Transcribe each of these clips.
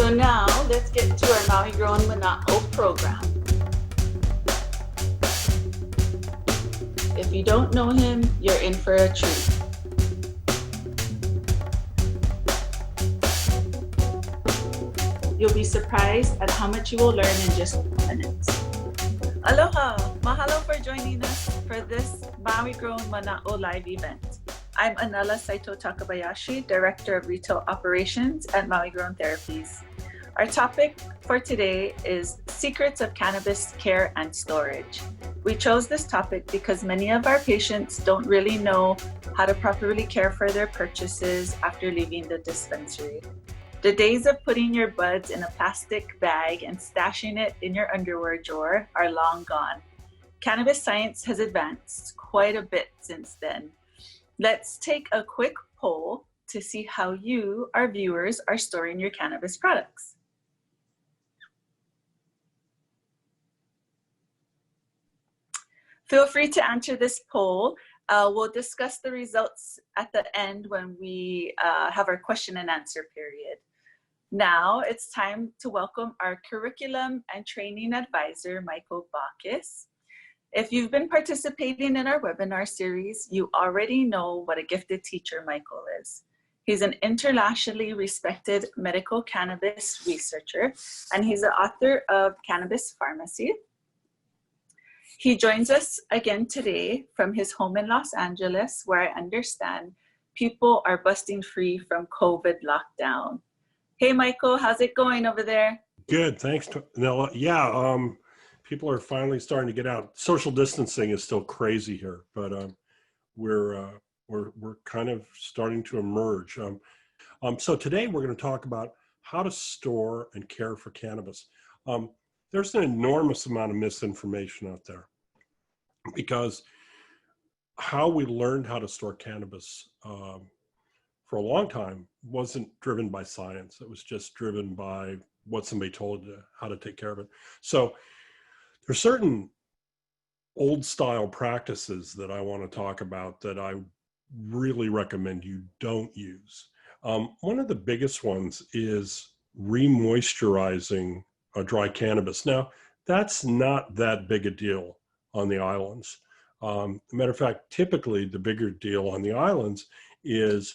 So now let's get to our Maui Grown Manaʻo program. If you don't know him, you're in for a treat. You'll be surprised at how much you will learn in just minutes. Aloha! Mahalo for joining us for this Maui Grown Manaʻo live event. I'm Anela Saito Takabayashi, Director of Retail Operations at Maui Grown Therapies. Our topic for today is Secrets of Cannabis Care and Storage. We chose this topic because many of our patients don't really know how to properly care for their purchases after leaving the dispensary. The days of putting your buds in a plastic bag and stashing it in your underwear drawer are long gone. Cannabis science has advanced quite a bit since then. Let's take a quick poll to see how you, our viewers, are storing your cannabis products. Feel free to answer this poll. We'll discuss the results at the end when we have our question and answer period. Now it's time to welcome our curriculum and training advisor, Michael Bacchus. If you've been participating in our webinar series, you already know what a gifted teacher Michael is. He's an internationally respected medical cannabis researcher, and he's the author of Cannabis Pharmacy. He joins us again today from his home in Los Angeles, where I understand people are busting free from COVID lockdown. Hey, Michael, how's it going over there? Good, thanks. No, yeah, people are finally starting to get out. Social distancing is still crazy here, but we're kind of starting to emerge. So today we're going to talk about how to store and care for cannabis. There's an enormous amount of misinformation out there because how we learned how to store cannabis for a long time wasn't driven by science. It was just driven by what somebody told you how to take care of it. So there's certain old style practices that I want to talk about that I really recommend you don't use. One of the biggest ones is remoisturizing a dry cannabis. Now, that's not that big a deal on the islands. Matter of fact, typically the bigger deal on the islands is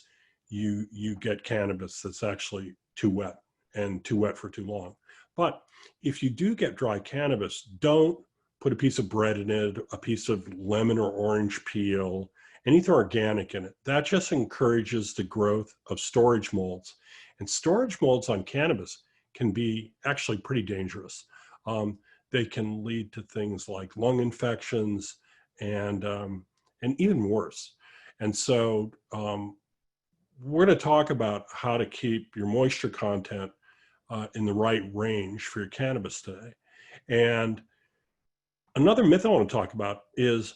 you get cannabis that's actually too wet and too wet for too long. But if you do get dry cannabis, don't put a piece of bread in it, a piece of lemon or orange peel, anything organic in it. That just encourages the growth of storage molds. And storage molds on cannabis can be actually pretty dangerous. They can lead to things like lung infections and even worse. And so we're going to talk about how to keep your moisture content in the right range for your cannabis today. And another myth I want to talk about is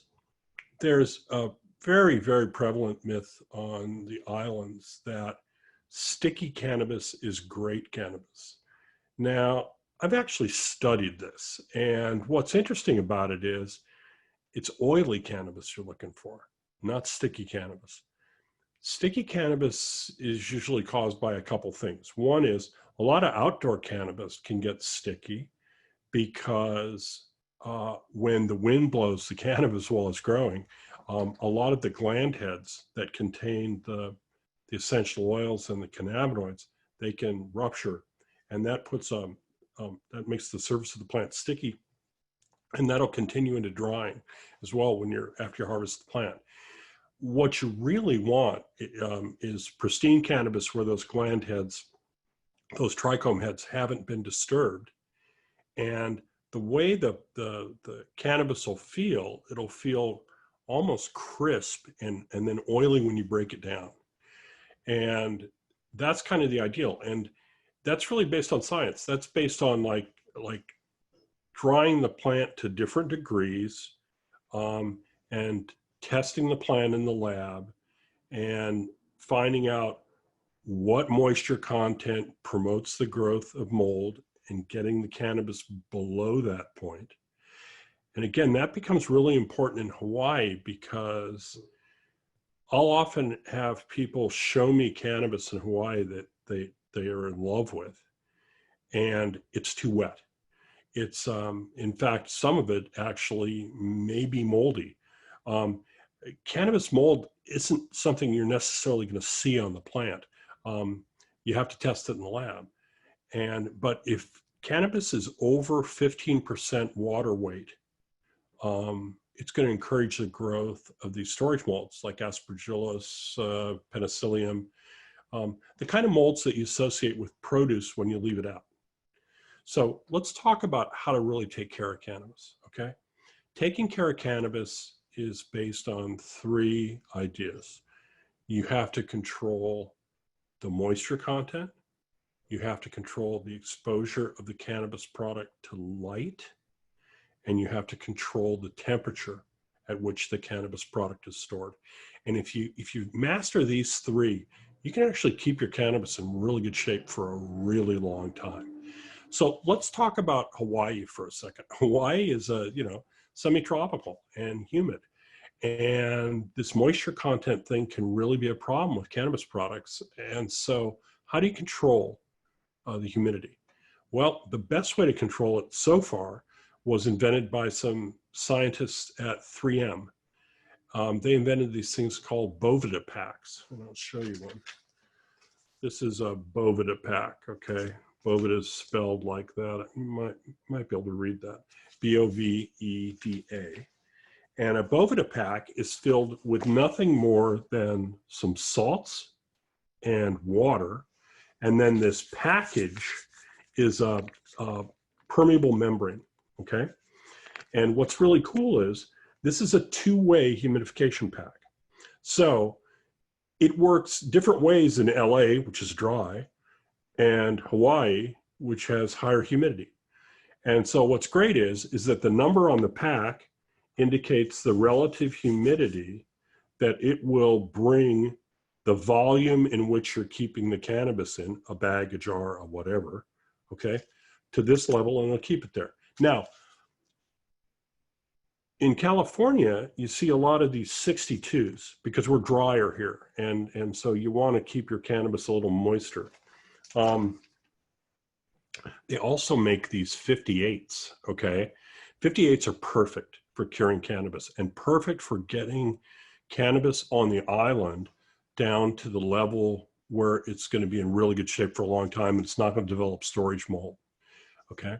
there's a very, very prevalent myth on the islands that sticky cannabis is great cannabis. Now, I've actually studied this, and what's interesting about it is it's oily cannabis you're looking for, not sticky cannabis. Sticky cannabis is usually caused by a couple things. One is a lot of outdoor cannabis can get sticky because when the wind blows the cannabis while it's growing, a lot of the gland heads that contain the essential oils and the cannabinoids, they can rupture, and that puts that makes the surface of the plant sticky, and that'll continue into drying as well after you harvest the plant. What you really want is pristine cannabis where those gland heads, those trichome heads haven't been disturbed. And the way the cannabis will feel, it'll feel almost crisp and then oily when you break it down. And that's kind of the ideal. And that's really based on science. That's based on like drying the plant to different degrees and testing the plant in the lab and finding out what moisture content promotes the growth of mold and getting the cannabis below that point. And again, that becomes really important in Hawaii because I'll often have people show me cannabis in Hawaii that they are in love with. and it's too wet. It's, in fact, some of it actually may be moldy. Cannabis mold isn't something you're necessarily going to see on the plant. You have to test it in the lab. But if cannabis is over 15% water weight, it's going to encourage the growth of these storage molds like aspergillus, penicillium, the kind of molds that you associate with produce when you leave it out. So let's talk about how to really take care of cannabis, okay? Taking care of cannabis is based on 3 ideas. You have to control the moisture content. You have to control the exposure of the cannabis product to light, and you have to control the temperature at which the cannabis product is stored. And if you master these 3, you can actually keep your cannabis in really good shape for a really long time. So let's talk about Hawaii for a second. Hawaii is semi-tropical and humid. And this moisture content thing can really be a problem with cannabis products. And so how do you control the humidity? Well, the best way to control it so far was invented by some scientists at 3M. They invented these things called Bovida packs. And I'll show you one. This is a Bovida pack, okay? Bovida is spelled like that. You might be able to read that. B-O-V-E-D-A. And a Bovida pack is filled with nothing more than some salts and water. And then this package is a permeable membrane, okay? And what's really cool is this is a 2-way humidification pack. So it works different ways in LA, which is dry, and Hawaii, which has higher humidity. And so what's great is that the number on the pack indicates the relative humidity that it will bring the volume in which you're keeping the cannabis in, a bag, a jar, or whatever, okay, to this level, and it'll keep it there. Now, in California, you see a lot of these 62s because we're drier here. And so you want to keep your cannabis a little moister. They also make these 58s, okay? 58s are perfect for curing cannabis and perfect for getting cannabis on the island down to the level where it's going to be in really good shape for a long time and it's not going to develop storage mold, okay?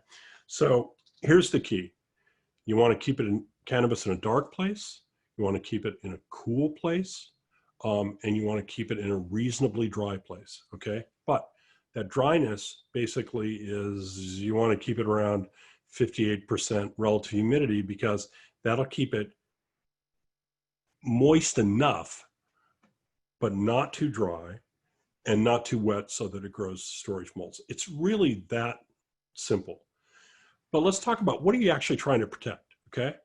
So here's the key. You want to keep it in cannabis in a dark place, you want to keep it in a cool place, and you want to keep it in a reasonably dry place, okay? But that dryness basically is you want to keep it around 58% relative humidity because that'll keep it moist enough, but not too dry and not too wet so that it grows storage molds. It's really that simple. But let's talk about what are you actually trying to protect, okay?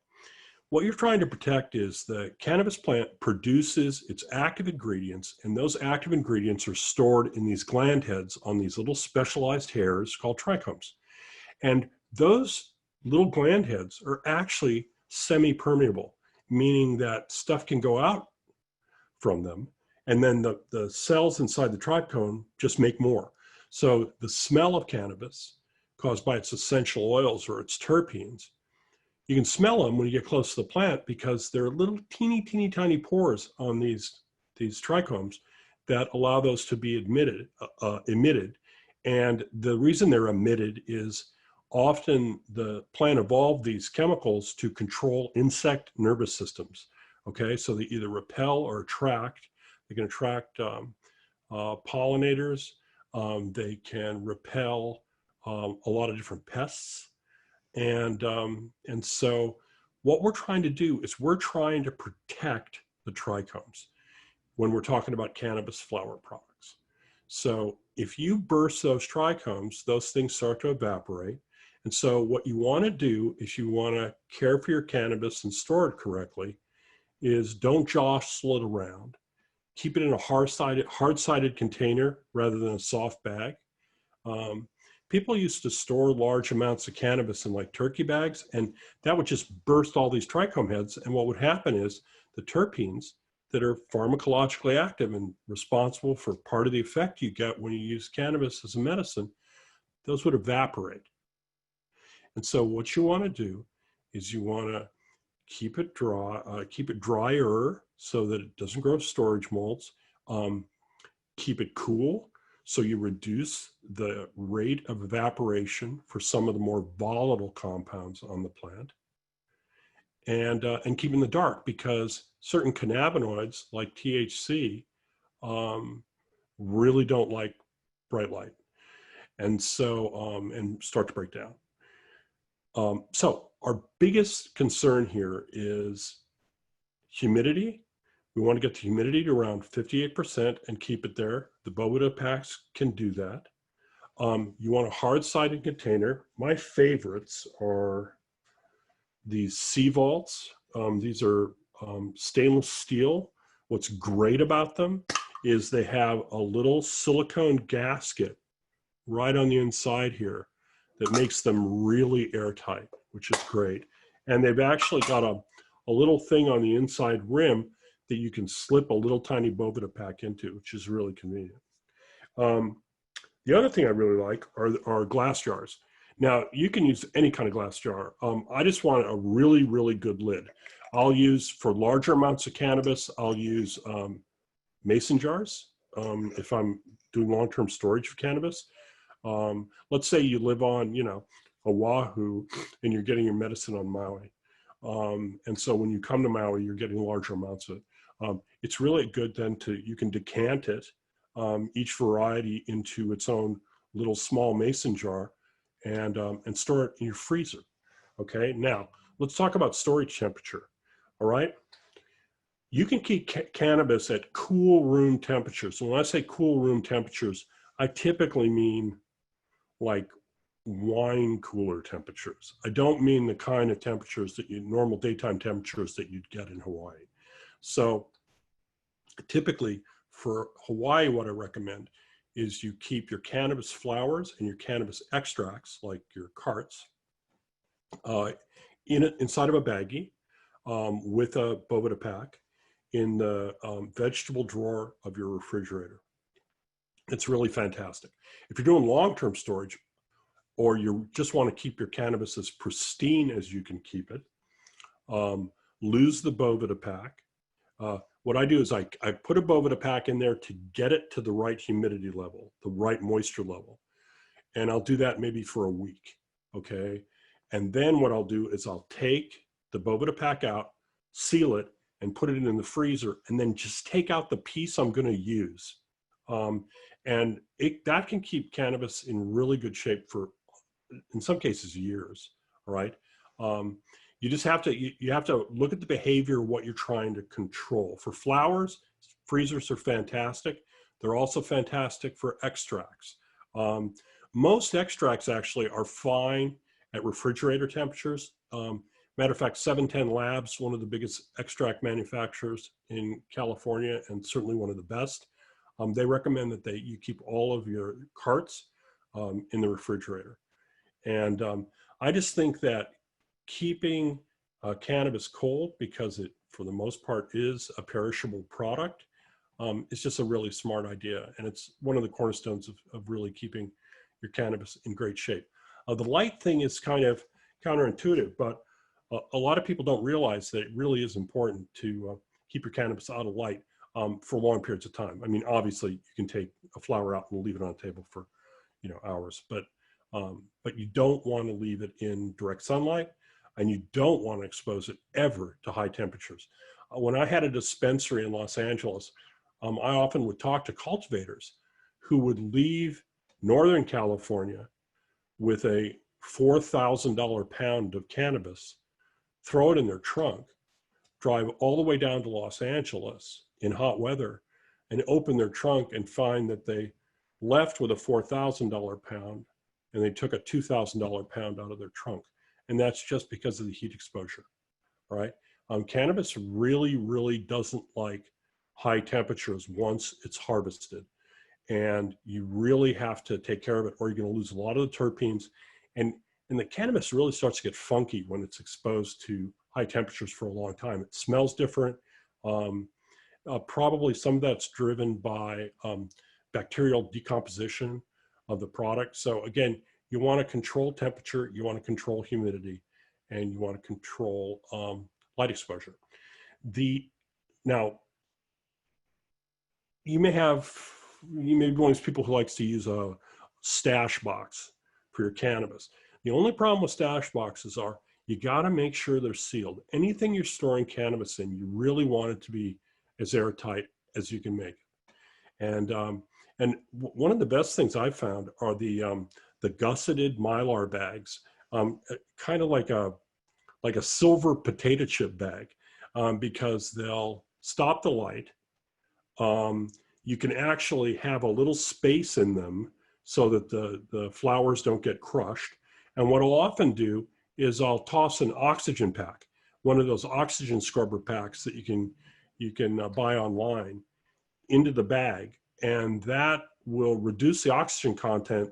What you're trying to protect is the cannabis plant produces its active ingredients, and those active ingredients are stored in these gland heads on these little specialized hairs called trichomes. And those little gland heads are actually semi-permeable, meaning that stuff can go out from them, and then the cells inside the trichome just make more. So the smell of cannabis caused by its essential oils or its terpenes, you can smell them when you get close to the plant because there are little teeny tiny pores on these trichomes that allow those to be emitted. And the reason they're emitted is often the plant evolved these chemicals to control insect nervous systems. Okay, so they either repel or attract. They can attract pollinators. They can repel a lot of different pests. And so what we're trying to do is we're trying to protect the trichomes when we're talking about cannabis flower products. So if you burst those trichomes, those things start to evaporate. And so what you want to do if you want to care for your cannabis and store it correctly is don't jostle it around. Keep it in a hard-sided container rather than a soft bag. People used to store large amounts of cannabis in like turkey bags, and that would just burst all these trichome heads. And what would happen is the terpenes that are pharmacologically active and responsible for part of the effect you get when you use cannabis as a medicine, those would evaporate. And so what you want to do is you want to keep it dry, keep it drier so that it doesn't grow storage molds. Keep it cool so you reduce the rate of evaporation for some of the more volatile compounds on the plant. And keep in the dark, because certain cannabinoids like THC really don't like bright light, and so and start to break down. So our biggest concern here is humidity. We want to get the humidity to around 58% and keep it there. The Boveda packs can do that. You want a hard-sided container. My favorites are these sea vaults. These are stainless steel. What's great about them is they have a little silicone gasket right on the inside here that makes them really airtight, which is great. And they've actually got a little thing on the inside rim that you can slip a little tiny Boveda pack into, which is really convenient. The other thing I really like are glass jars. Now, you can use any kind of glass jar. I just want a really, really good lid. I'll use, for larger amounts of cannabis, I'll use mason jars if I'm doing long-term storage of cannabis. Let's say you live on, Oahu, and you're getting your medicine on Maui. And so when you come to Maui, you're getting larger amounts of it. It's really good then you can decant it, each variety into its own little small mason jar, and store it in your freezer. Okay, now let's talk about storage temperature. All right, you can keep cannabis at cool room temperatures. So when I say cool room temperatures, I typically mean like wine cooler temperatures. I don't mean the kind of temperatures normal daytime temperatures that you'd get in Hawaii. So typically for Hawaii, what I recommend is you keep your cannabis flowers and your cannabis extracts, like your carts, inside of a baggie with a Boveda pack in the vegetable drawer of your refrigerator. It's really fantastic. If you're doing long-term storage, or you just want to keep your cannabis as pristine as you can keep it, lose the Boveda pack. What I do is I put a Boveda pack in there to get it to the right humidity level, the right moisture level. And I'll do that maybe for a week, okay? And then what I'll do is I'll take the Boveda pack out, seal it, and put it in the freezer, and then just take out the piece I'm gonna use. And that can keep cannabis in really good shape for, in some cases, years, all right? You just have to, you have to look at the behavior of what you're trying to control. For flowers, freezers are fantastic. They're also fantastic for extracts. Most extracts actually are fine at refrigerator temperatures. Matter of fact, 710 Labs, one of the biggest extract manufacturers in California, and certainly one of the best, they recommend that you keep all of your carts in the refrigerator. And I just think that keeping cannabis cold, because it, for the most part, is a perishable product, is just a really smart idea. And it's one of the cornerstones of really keeping your cannabis in great shape. The light thing is kind of counterintuitive, but a lot of people don't realize that it really is important to keep your cannabis out of light for long periods of time. I mean, obviously, you can take a flower out and leave it on a table for hours, but you don't want to leave it in direct sunlight, and you don't want to expose it ever to high temperatures. When I had a dispensary in Los Angeles, I often would talk to cultivators who would leave Northern California with a $4,000 pound of cannabis, throw it in their trunk, drive all the way down to Los Angeles in hot weather, and open their trunk and find that they left with a $4,000 pound, and they took a $2,000 pound out of their trunk. And that's just because of the heat exposure, right? Cannabis really, really doesn't like high temperatures once it's harvested. And you really have to take care of it, or you're gonna lose a lot of the terpenes. And the cannabis really starts to get funky when it's exposed to high temperatures for a long time. It smells different. Probably some of that's driven by bacterial decomposition of the product. So again, you want to control temperature, you want to control humidity, and you want to control light exposure. Now, you may be one of those people who likes to use a stash box for your cannabis. The only problem with stash boxes are you got to make sure they're sealed. Anything you're storing cannabis in, you really want it to be as airtight as you can make it. And one of the best things I've found are the gusseted Mylar bags, kind of like a silver potato chip bag, because they'll stop the light. You can actually have a little space in them so that the flowers don't get crushed. And what I'll often do is I'll toss an oxygen pack, one of those oxygen scrubber packs that you can buy online, into the bag, and that will reduce the oxygen content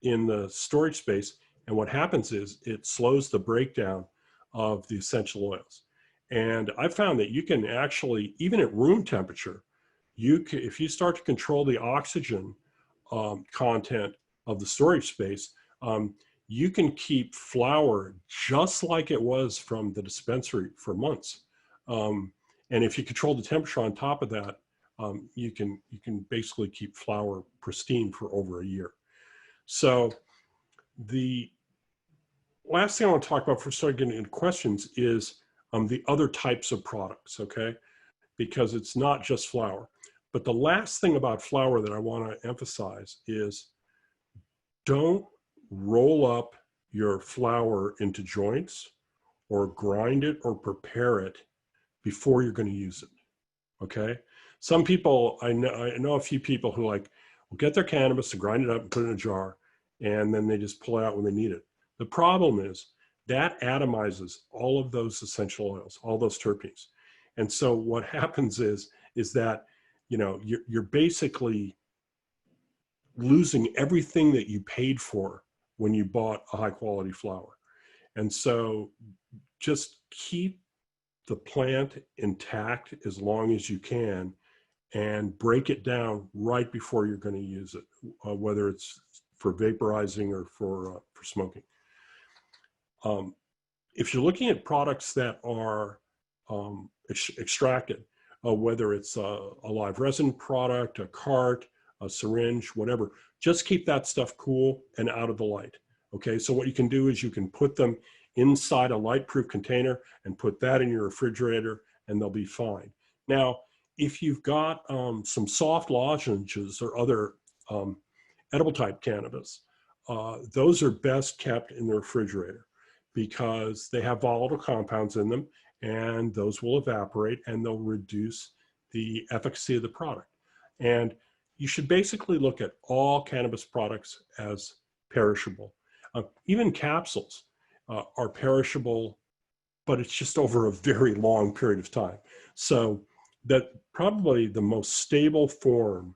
in the storage space. And what happens is it slows the breakdown of the essential oils. And I found that you can actually, even at room temperature, if you start to control the oxygen content of the storage space, you can keep flower just like it was from the dispensary for months. And if you control the temperature on top of that, you can basically keep flower pristine for over a year. So the last thing I want to talk about before starting getting into questions is the other types of products, okay? Because it's not just flower. But the last thing about flower that I want to emphasize is don't roll up your flower into joints or grind it or prepare it before you're going to use it, okay? Some people, I know a few people who will get their cannabis and grind it up and put it in a jar, and then they just pull it out when they need it. The problem is that atomizes all of those essential oils, all those terpenes. And so what happens is that, you're basically losing everything that you paid for when you bought a high quality flower. And so just keep the plant intact as long as you can and break it down right before you're going to use it, whether it's for vaporizing or for smoking. If you're looking at products that are extracted, whether it's a live resin product, a cart, a syringe, whatever, just keep that stuff cool and out of the light. Okay, so what you can do is you can put them inside a light-proof container and put that in your refrigerator and they'll be fine. Now, if you've got some soft lozenges or other edible type cannabis, those are best kept in the refrigerator because they have volatile compounds in them and those will evaporate and they'll reduce the efficacy of the product. And you should basically look at all cannabis products as perishable. Even capsules are perishable, but it's just over a very long period of time. So that probably the most stable form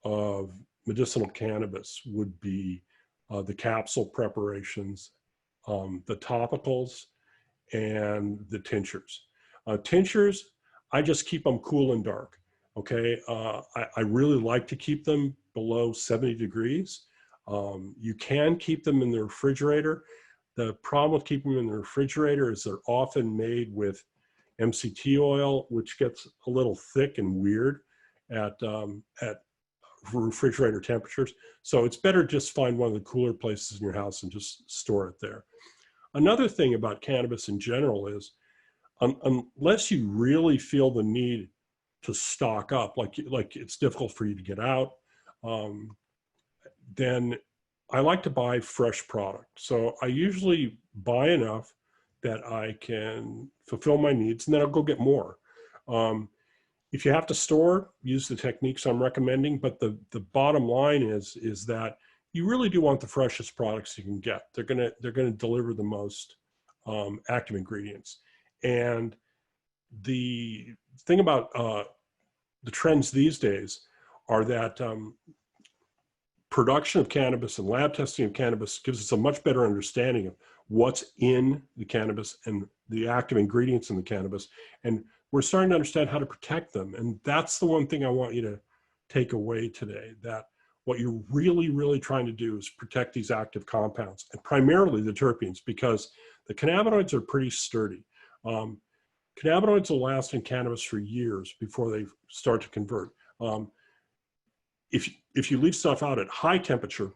of medicinal cannabis would be the capsule preparations, the topicals, and the tinctures. Tinctures, I just keep them cool and dark. Okay, I really like to keep them below 70 degrees. You can keep them in the refrigerator. The problem with keeping them in the refrigerator is they're often made with MCT oil, which gets a little thick and weird at refrigerator temperatures. So it's better just find one of the cooler places in your house and just store it there. Another thing about cannabis in general is unless you really feel the need to stock up, like it's difficult for you to get out, then I like to buy fresh product. So I usually buy enough that I can fulfill my needs, and then I'll go get more. If you have to store, use the techniques I'm recommending, but the bottom line is that you really do want the freshest products you can get. They're gonna deliver the most active ingredients. And the thing about the trends these days are that production of cannabis and lab testing of cannabis gives us a much better understanding of what's in the cannabis and the active ingredients in the cannabis. And we're starting to understand how to protect them. And that's the one thing I want you to take away today, that what you're really, really trying to do is protect these active compounds, and primarily the terpenes, because the cannabinoids are pretty sturdy. Cannabinoids will last in cannabis for years before they start to convert. If you leave stuff out at high temperature,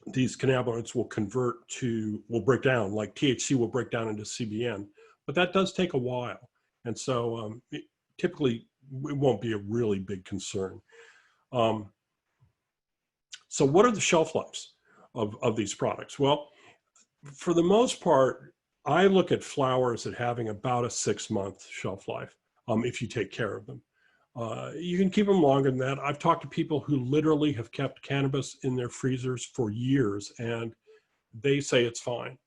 these cannabinoids will break down, like THC will break down into CBN, but that does take a while. And so typically it won't be a really big concern. So what are the shelf lives of these products? Well, for the most part, I look at flowers at having about a 6-month shelf life if you take care of them. You can keep them longer than that. I've talked to people who literally have kept cannabis in their freezers for years, and they say it's fine.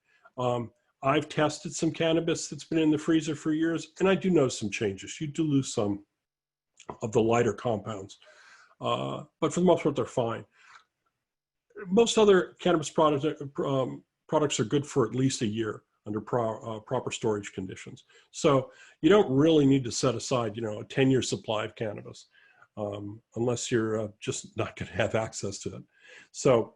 I've tested some cannabis that's been in the freezer for years, and I do notice some changes. You do lose some of the lighter compounds, but for the most part, they're fine. Most other cannabis products are good for at least a year under proper storage conditions. So you don't really need to set aside, a 10-year supply of cannabis unless you're just not going to have access to it. So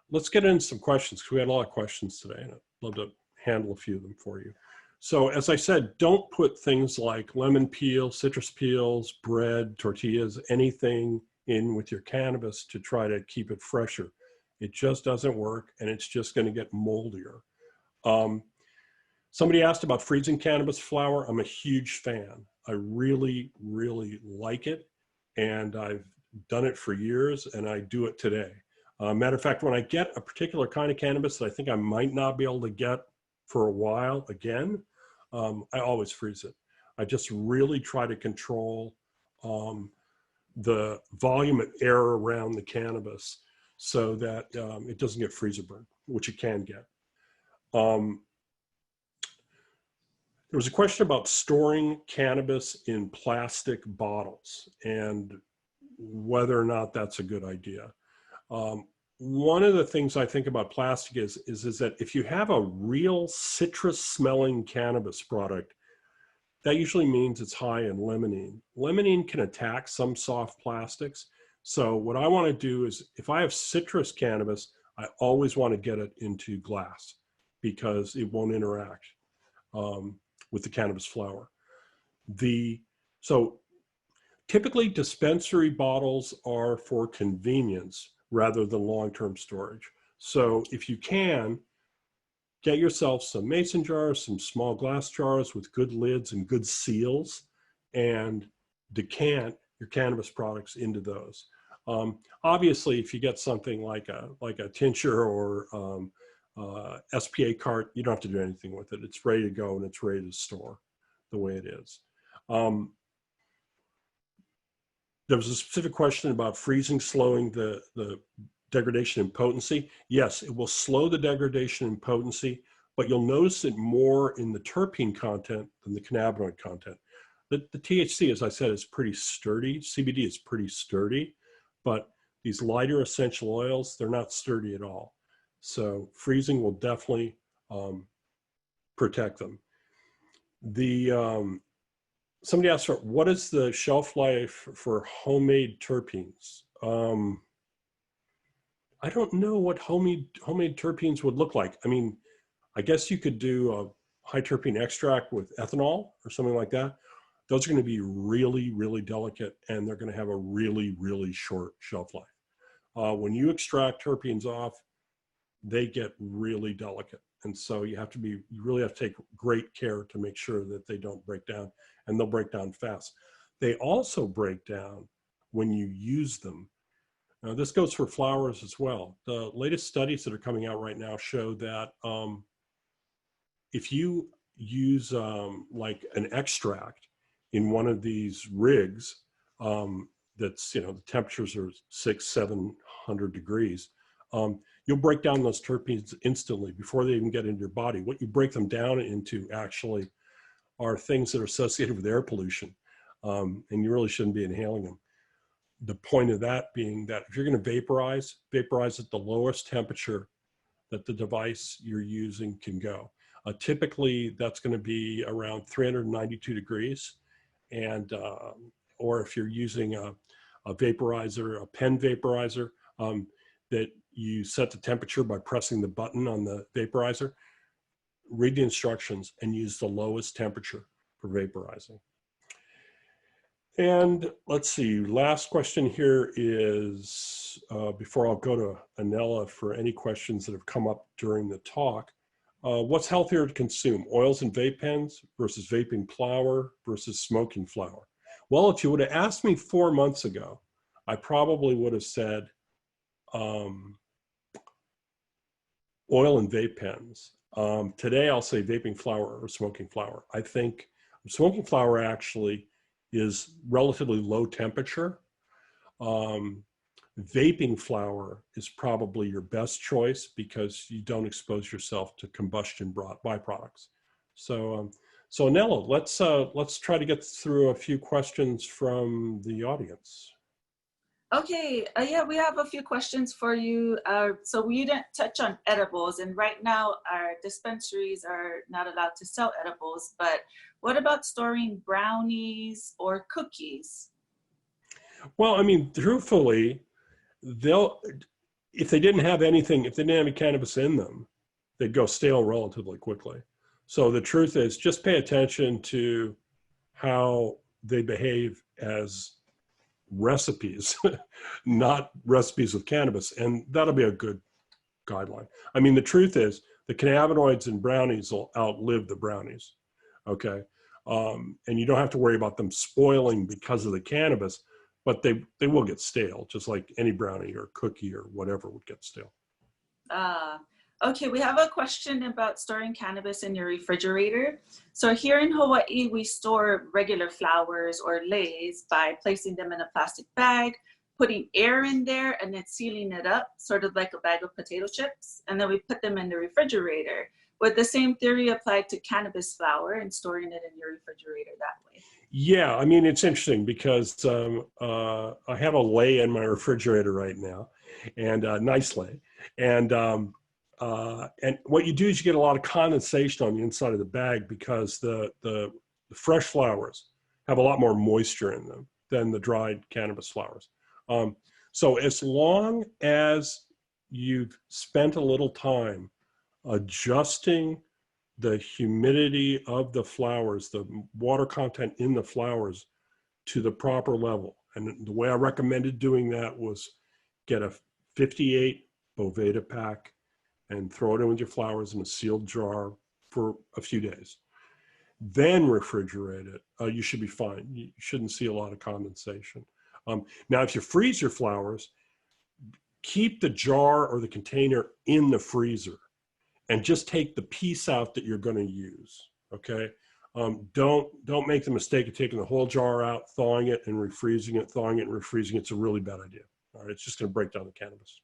let's get into some questions, because we had a lot of questions today, and I'd love to handle a few of them for you. So as I said, don't put things like lemon peel, citrus peels, bread, tortillas, anything in with your cannabis to try to keep it fresher. It just doesn't work, and it's just going to get moldier. Somebody asked about freezing cannabis flower. I'm a huge fan. I really, really like it, and I've done it for years, and I do it today. Matter of fact, when I get a particular kind of cannabis that I think I might not be able to get for a while again, I always freeze it. I just really try to control the volume of air around the cannabis so that it doesn't get freezer burn, which it can get. There was a question about storing cannabis in plastic bottles and whether or not that's a good idea. One of the things I think about plastic is that if you have a real citrus smelling cannabis product, that usually means it's high in limonene. Limonene can attack some soft plastics. So what I want to do is, if I have citrus cannabis, I always want to get it into glass because it won't interact with the cannabis flower. So typically dispensary bottles are for convenience rather than long-term storage. So if you can, get yourself some mason jars, some small glass jars with good lids and good seals, and decant your cannabis products into those. Obviously, if you get something like a tincture or SPA cart, you don't have to do anything with it. It's ready to go and it's ready to store the way it is. There was a specific question about freezing slowing the degradation in potency. Yes, it will slow the degradation in potency, but you'll notice it more in the terpene content than the cannabinoid content. The THC, as I said, is pretty sturdy. CBD is pretty sturdy, but these lighter essential oils, they're not sturdy at all. So freezing will definitely protect them. Somebody asked, what is the shelf life for homemade terpenes? I don't know what homemade terpenes would look like. I mean, I guess you could do a high terpene extract with ethanol or something like that. Those are going to be really, really delicate, and they're going to have a really, really short shelf life. When you extract terpenes off, they get really delicate. And so you really have to take great care to make sure that they don't break down, and they'll break down fast. They also break down when you use them. Now, this goes for flowers as well. The latest studies that are coming out right now show that if you use like an extract in one of these rigs, that's, the temperatures are 600-700 degrees, you'll break down those terpenes instantly before they even get into your body. What you break them down into actually are things that are associated with air pollution, and you really shouldn't be inhaling them. The point of that being that if you're going to vaporize at the lowest temperature that the device you're using can go. Typically, that's going to be around 392 degrees. And, or if you're using a vaporizer, a pen vaporizer, that you set the temperature by pressing the button on the vaporizer. Read the instructions and use the lowest temperature for vaporizing. And let's see, last question here is, before I'll go to Anela for any questions that have come up during the talk, what's healthier to consume, oils and vape pens versus vaping flower versus smoking flower? Well, if you would have asked me 4 months ago, I probably would have said oil and vape pens. Today, I'll say vaping flower or smoking flower. I think smoking flower actually is relatively low temperature. Vaping flower is probably your best choice because you don't expose yourself to combustion byproducts. So, so Anela, let's try to get through a few questions from the audience. Okay, yeah, we have a few questions for you. So we didn't touch on edibles, and right now our dispensaries are not allowed to sell edibles, but what about storing brownies or cookies? Well, I mean, truthfully, if they didn't have anything, if they didn't have any cannabis in them, they'd go stale relatively quickly. So the truth is, just pay attention to how they behave as recipes, not recipes with cannabis, and that'll be a good guideline. I mean, the truth is, the cannabinoids in brownies will outlive the brownies, okay? And you don't have to worry about them spoiling because of the cannabis, but they will get stale, just like any brownie or cookie or whatever would get stale. Okay, we have a question about storing cannabis in your refrigerator. So here in Hawaii, we store regular flowers or leis by placing them in a plastic bag, putting air in there, and then sealing it up, sort of like a bag of potato chips. And then we put them in the refrigerator. Would the same theory apply to cannabis flower and storing it in your refrigerator that way? Yeah, I mean, it's interesting because I have a lei in my refrigerator right now, and a nice lei. And what you do is you get a lot of condensation on the inside of the bag because the fresh flowers have a lot more moisture in them than the dried cannabis flowers. So as long as you've spent a little time adjusting the humidity of the flowers, the water content in the flowers to the proper level. And the way I recommended doing that was get a 58 Boveda pack and throw it in with your flowers in a sealed jar for a few days. Then refrigerate it. You should be fine. You shouldn't see a lot of condensation. Now, if you freeze your flowers, keep the jar or the container in the freezer and just take the piece out that you're going to use, okay? Don't make the mistake of taking the whole jar out, thawing it and refreezing it, thawing it and refreezing it. It's a really bad idea. All right, it's just going to break down the cannabis.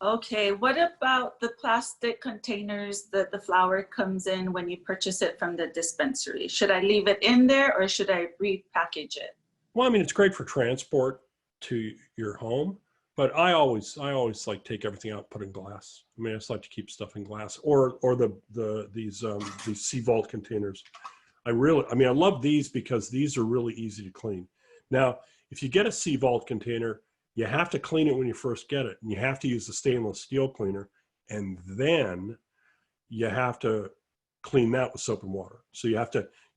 Okay, what about the plastic containers that the flower comes in when you purchase it from the dispensary? Should I leave it in there or should I repackage it? Well, I mean, it's great for transport to your home, but I always like take everything out, put in glass. I mean, I just like to keep stuff in glass, or these sea vault containers. I love these because these are really easy to clean. Now, if you get a sea vault container, you have to clean it when you first get it, and you have to use the stainless steel cleaner, and then you have to clean that with soap and water. So you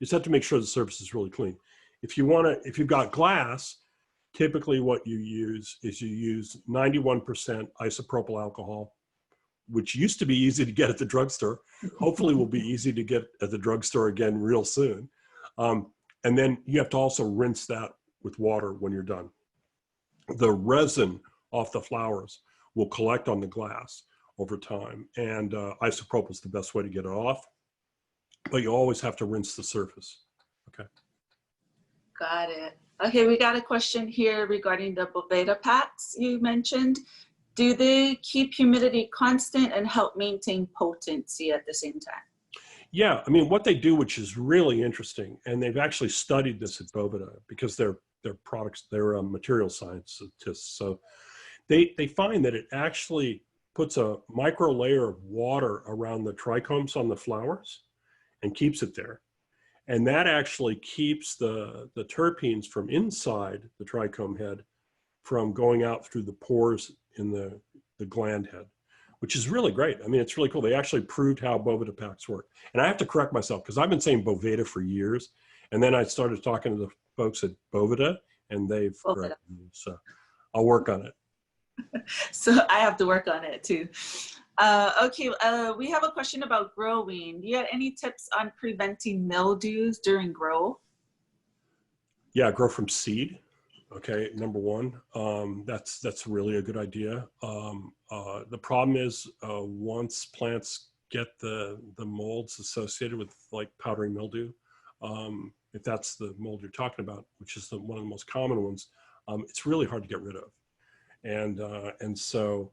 just have to make sure the surface is really clean. If you've got glass, typically what you use is 91% isopropyl alcohol, which used to be easy to get at the drugstore. Hopefully will be easy to get at the drugstore again real soon. And then you have to also rinse that with water when you're done. The resin off the flowers will collect on the glass over time, and isopropyl is the best way to get it off, but you always have to rinse the surface. Okay. Got it. Okay, we got a question here regarding the Boveda packs you mentioned. Do they keep humidity constant and help maintain potency at the same time? Yeah, I mean, what they do, which is really interesting, and they've actually studied this at Boveda because they're material scientists. So they find that it actually puts a micro layer of water around the trichomes on the flowers and keeps it there. And that actually keeps the terpenes from inside the trichome head from going out through the pores in the gland head, which is really great. I mean, it's really cool. They actually proved how boveda packs work. And I have to correct myself because I've been saying boveda for years. And then I started talking to the folks at Boveda, and they've corrected me. So I'll work on it. So I have to work on it too. Okay, we have a question about growing. Do you have any tips on preventing mildews during grow? Yeah, grow from seed. Okay, number one. That's really a good idea. The problem is once plants get the molds associated with like powdery mildew, if that's the mold you're talking about, which is one of the most common ones, it's really hard to get rid of. And so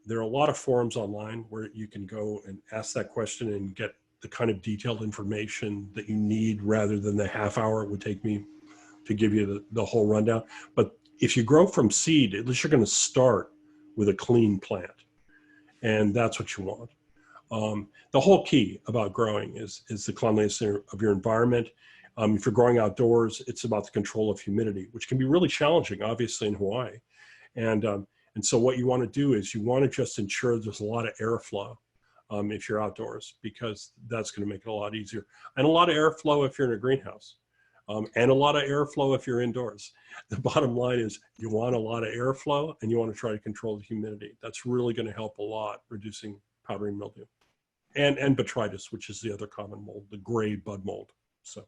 there are a lot of forums online where you can go and ask that question and get the kind of detailed information that you need rather than the half hour it would take me to give you the whole rundown. But if you grow from seed, at least you're going to start with a clean plant. And that's what you want. The whole key about growing is the cleanliness of your environment. If you're growing outdoors, it's about the control of humidity, which can be really challenging, obviously, in Hawaii. And so what you want to do is you want to just ensure there's a lot of airflow if you're outdoors, because that's going to make it a lot easier. And a lot of airflow if you're in a greenhouse, and a lot of airflow if you're indoors. The bottom line is you want a lot of airflow and you want to try to control the humidity. That's really going to help a lot reducing powdery mildew. And botrytis, which is the other common mold, the gray bud mold. So.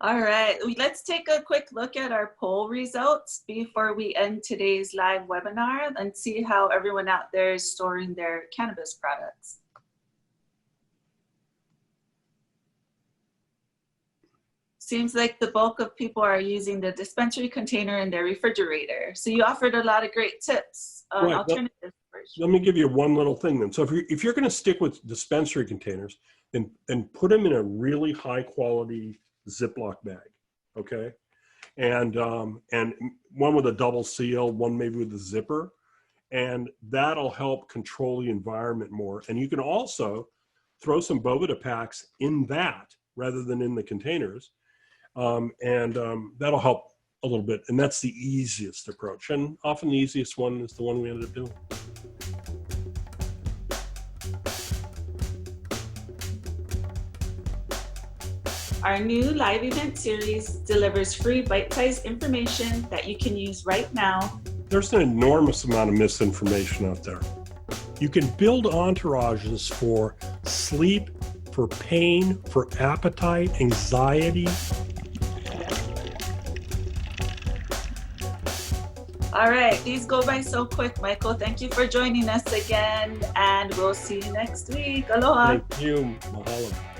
All right, let's take a quick look at our poll results before we end today's live webinar and see how everyone out there is storing their cannabis products. Seems like the bulk of people are using the dispensary container in their refrigerator. So you offered a lot of great tips on alternatives. Let me give you one little thing then. So if you're going to stick with dispensary containers, then put them in a really high quality Ziploc bag, okay? And one with a double seal, one maybe with a zipper, and that'll help control the environment more. And you can also throw some boveda packs in that rather than in the containers, that'll help a little bit. And that's the easiest approach. And often the easiest one is the one we ended up doing. Our new live event series delivers free bite-sized information that you can use right now. There's an enormous amount of misinformation out there. You can build entourages for sleep, for pain, for appetite, anxiety. All right, these go by so quick, Michael. Thank you for joining us again, and we'll see you next week. Aloha. Thank you. Mahalo.